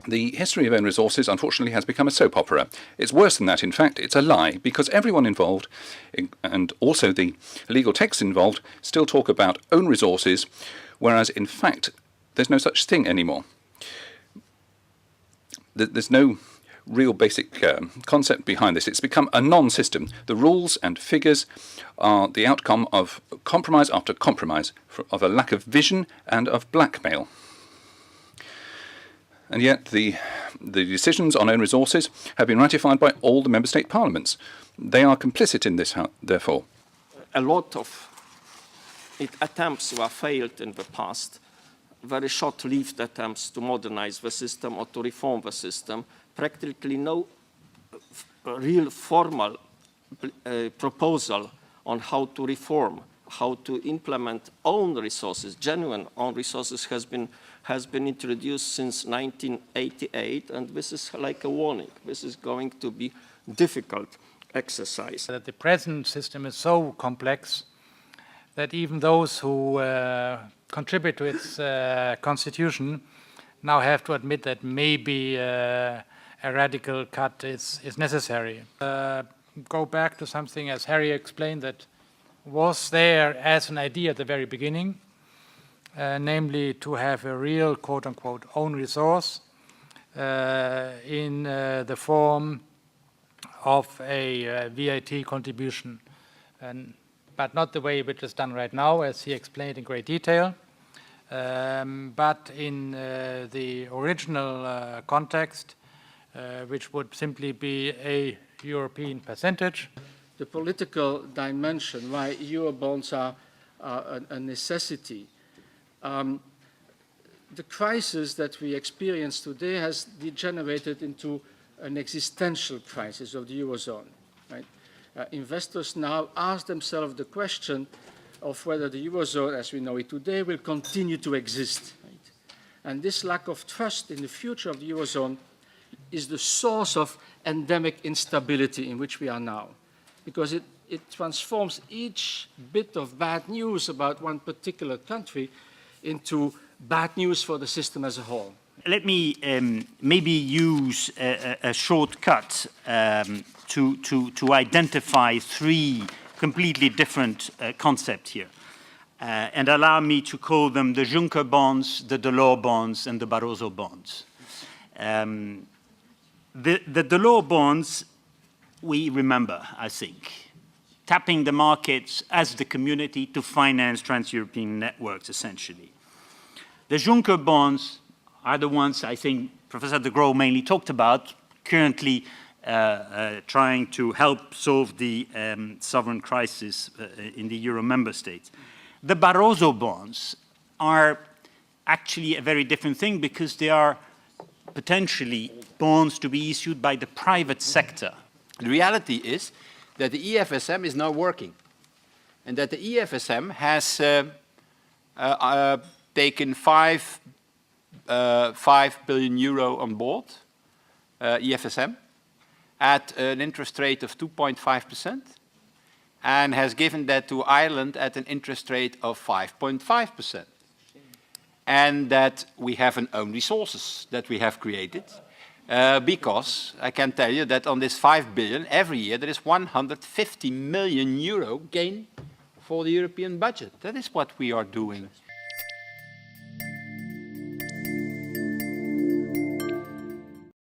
The history of own resources, unfortunately, has become a soap opera. It's worse than that, in fact. It's a lie, because everyone involved, and also the legal texts involved, still talk about own resources, whereas, in fact, there's no such thing anymore. There's no real basic concept behind this. It's become a non-system. The rules and figures are the outcome of compromise after compromise, of a lack of vision and of blackmail. And yet the decisions on own resources have been ratified by all the member state parliaments. They are complicit in this, therefore. A lot of attempts were failed in the past, very short-lived attempts to modernize the system or to reform the system. Practically no real formal proposal on how to reform, how to implement own resources, genuine own resources has been introduced since 1988, and this is like a warning. This is going to be difficult exercise. That the present system is so complex that even those who contribute to its constitution now have to admit that maybe a radical cut is necessary. Go back to something, as Harry explained, that was there as an idea at the very beginning, namely to have a real quote-unquote own resource in the form of a VAT contribution, but not the way which is done right now, as he explained in great detail, but in the original context, which would simply be a European percentage. The political dimension, why Eurobonds are a necessity. The crisis that we experience today has degenerated into an existential crisis of the Eurozone. Right? Investors now ask themselves the question of whether the Eurozone, as we know it today, will continue to exist. Right? And this lack of trust in the future of the Eurozone is the source of endemic instability in which we are now, because it transforms each bit of bad news about one particular country into bad news for the system as a whole. Let me maybe use a shortcut to identify three completely different concepts here, and allow me to call them the Juncker bonds, the Delors bonds, and the Barroso bonds. The Delors bonds, we remember, I think, tapping the markets as the community to finance trans-European networks, essentially. The Juncker bonds are the ones I think Professor de Groof mainly talked about, currently trying to help solve the sovereign crisis in the Euro member states. The Barroso bonds are actually a very different thing, because they are potentially bonds to be issued by the private sector. The reality is that the EFSM is now working, and that the EFSM has taken 5 billion euro on board, EFSM, at an interest rate of 2.5%, and has given that to Ireland at an interest rate of 5.5%. And that we have an own resources that we have created, because I can tell you that on this 5 billion, every year there is 150 million euro gain for the European budget. That is what we are doing.